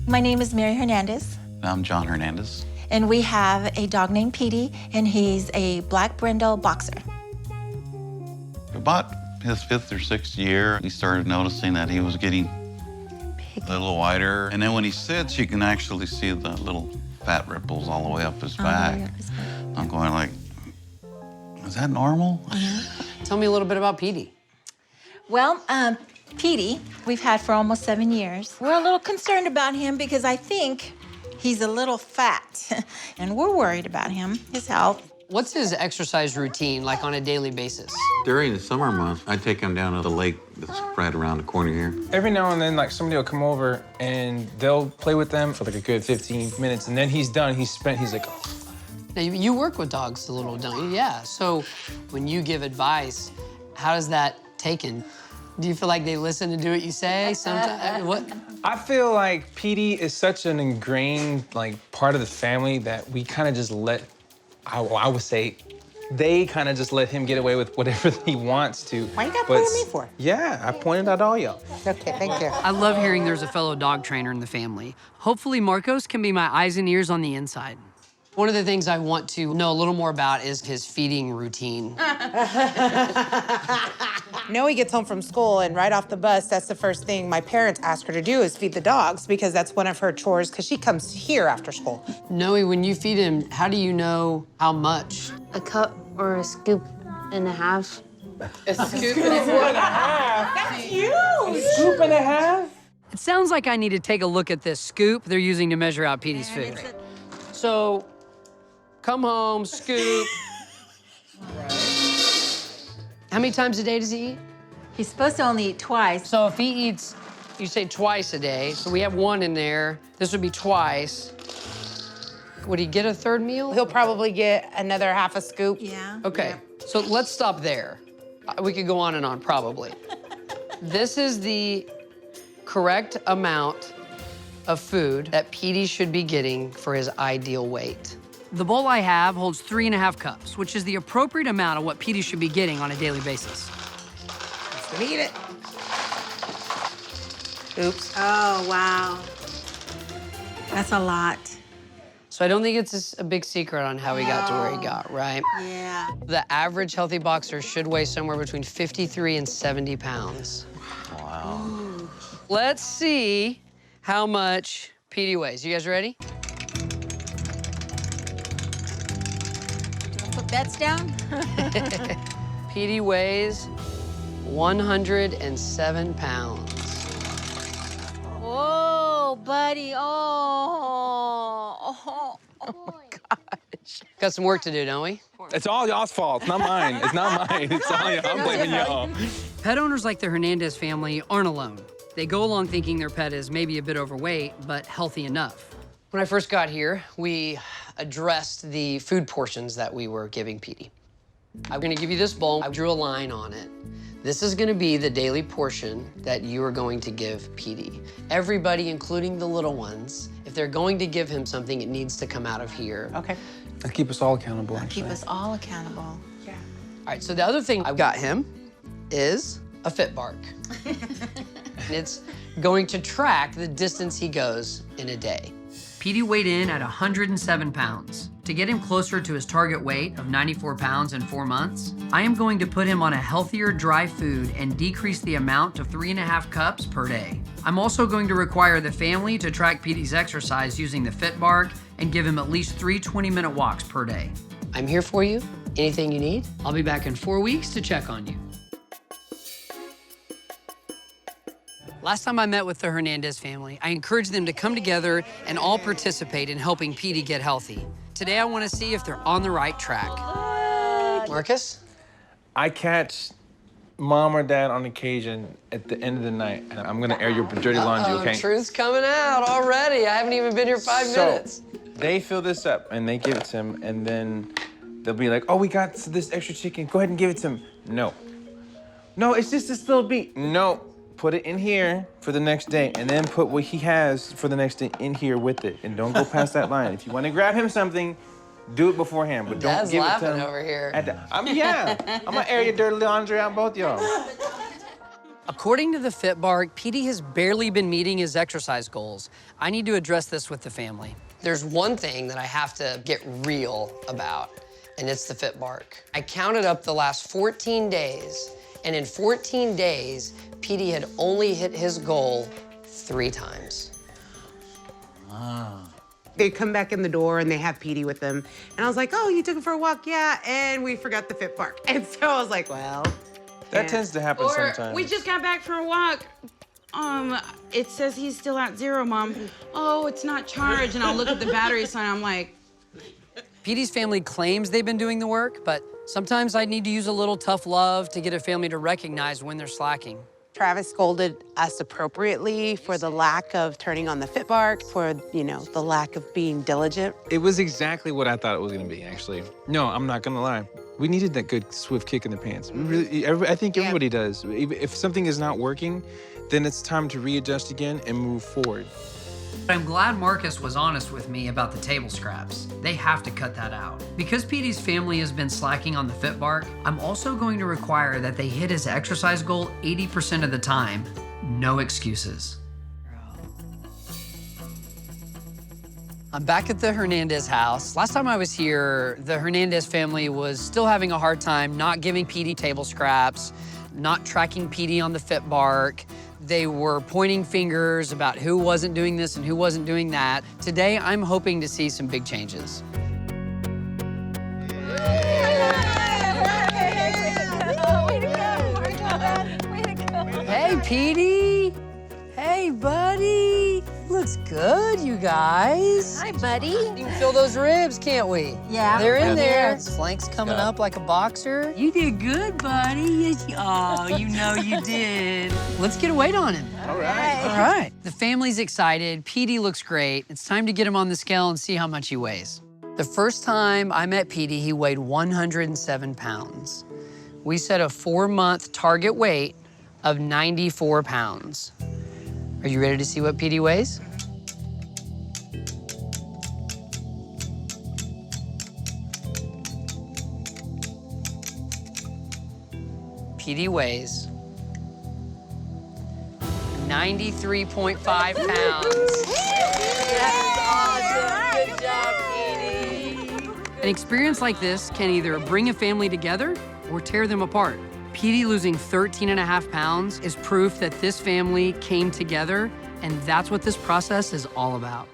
My name is Mary Hernandez. I'm John Hernandez. And we have a dog named Petey, and he's a black brindle boxer. About his 5th or 6th year, we started noticing that he was getting a little whiter. And then when he sits, you can actually see the little fat ripples all the way up his back. I'm going like, is that normal? Tell me a little bit about Petey. Well, Petey, we've had for almost 7 years. We're a little concerned about him because I think he's a little fat, and we're worried about him, his health. What's his exercise routine like on a daily basis? During the summer months, I take him down to the lake that's right around the corner here. Every now and then, like, somebody will come over and they'll play with them for like a good 15 minutes, and then he's done. He's like, oh. Now, you work with dogs a little, don't you? Yeah. So when you give advice, how is that taken? Do you feel like they listen and do what you say sometimes? What? I feel like Petey is such an ingrained, like, part of the family that we kind of just let, I would say, they kind of just let him get away with whatever he wants to. Why you got to point at me for? Yeah, I pointed out all y'all. Okay, thank you. I love hearing there's a fellow dog trainer in the family. Hopefully Marcos can be my eyes and ears on the inside. One of the things I want to know a little more about is his feeding routine. Noe gets home from school, and right off the bus, that's the first thing my parents ask her to do is feed the dogs, because that's one of her chores, because she comes here after school. Noe, when you feed him, how do you know how much? A cup or a scoop and a half. A scoop and a half? That's huge! A scoop and a half? It sounds like I need to take a look at this scoop they're using to measure out Petey's food. So, come home, scoop. How many times a day does he eat? He's supposed to only eat twice. So if he eats, you say twice a day, so we have 1 in there. This would be twice. Would he get a 3rd meal? He'll probably get another half a scoop. Yeah. Okay, so let's stop there. We could go on and on, probably. This is the correct amount of food that Petey should be getting for his ideal weight. The bowl I have holds 3.5 cups, which is the appropriate amount of what Petey should be getting on a daily basis. Let's gonna eat it. Oops. Oh, wow. That's a lot. So I don't think it's a big secret on how he got to where he got, right? Yeah. The average healthy boxer should weigh somewhere between 53 and 70 pounds. Wow. Ooh. Let's see how much Petey weighs. You guys ready? Put bets down? Petey weighs 107 pounds. Whoa, buddy. Oh my gosh. Got some work to do, don't we? It's all y'all's fault. It's not mine. It's not mine. It's all y'all. I'm blaming y'all. Pet owners like the Hernandez family aren't alone. They go along thinking their pet is maybe a bit overweight, but healthy enough. When I first got here, we addressed the food portions that we were giving Petey. I'm gonna give you this bowl. I drew a line on it. This is gonna be the daily portion that you are going to give Petey. Everybody, including the little ones, if they're going to give him something, it needs to come out of here. Okay. Let's keep us all accountable, actually. Keep us all accountable. Yeah. All right, so the other thing I've got him is a Fit Bark. It's going to track the distance he goes in a day. Petey weighed in at 107 pounds. To get him closer to his target weight of 94 pounds in 4 months, I am going to put him on a healthier dry food and decrease the amount to 3.5 cups per day. I'm also going to require the family to track Petey's exercise using the Fit Bark and give him at least 3 20-minute walks per day. I'm here for you. Anything you need? I'll be back in 4 weeks to check on you. Last time I met with the Hernandez family, I encouraged them to come together and all participate in helping Petey get healthy. Today, I want to see if they're on the right track. Marcus? I catch mom or dad on occasion at the end of the night, and I'm gonna air your dirty laundry, okay? Truth's coming out already. I haven't even been here 5 minutes. They fill this up, and they give it to him, and then they'll be like, oh, we got this extra chicken. Go ahead and give it to him. No. No, it's just this little bit. No. Put it in here for the next day, and then put what he has for the next day in here with it, and don't go past that line. If you want to grab him something, do it beforehand, but don't give it to him. Over here. I'm gonna air your dirty laundry out, both y'all. According to the FitBark, Petey has barely been meeting his exercise goals. I need to address this with the family. There's one thing that I have to get real about, and it's the FitBark. I counted up the last 14 days, and in 14 days, Petey had only hit his goal 3 times. They come back in the door and they have Petey with them. And I was like, oh, you took him for a walk? Yeah, and we forgot the FitBark. And so I was like, well. That tends to happen sometimes. We just got back from a walk. It says he's still at 0, Mom. Oh, it's not charged. And I'll look at the battery sign. I'm like. Petey's family claims they've been doing the work, but sometimes I need to use a little tough love to get a family to recognize when they're slacking. Travis scolded us appropriately for the lack of turning on the FitBark, for, the lack of being diligent. It was exactly what I thought it was gonna be, actually. No, I'm not gonna lie. We needed that good, swift kick in the pants. I think everybody does. If something is not working, then it's time to readjust again and move forward. I'm glad Marcus was honest with me about the table scraps. They have to cut that out. Because Petey's family has been slacking on the FitBark, I'm also going to require that they hit his exercise goal 80% of the time. No excuses. I'm back at the Hernandez house. Last time I was here, the Hernandez family was still having a hard time not giving Petey table scraps, not tracking Petey on the FitBark. They were pointing fingers about who wasn't doing this and who wasn't doing that. Today, I'm hoping to see some big changes. Hey, Petey. Hey, buddy. Looks good, you guys. Hi, buddy. We can feel those ribs, can't we? Yeah. They're in there. Yes. Flanks coming up like a boxer. You did good, buddy. Oh, you know you did. Let's get a weight on him. All right. All right. The family's excited. Petey looks great. It's time to get him on the scale and see how much he weighs. The first time I met Petey, he weighed 107 pounds. We set a 4-month target weight of 94 pounds. Are you ready to see what Petey weighs? Petey weighs 93.5 pounds. That's awesome. Good job, Petey. An experience like this can either bring a family together or tear them apart. Petey losing 13.5 pounds is proof that this family came together, and that's what this process is all about.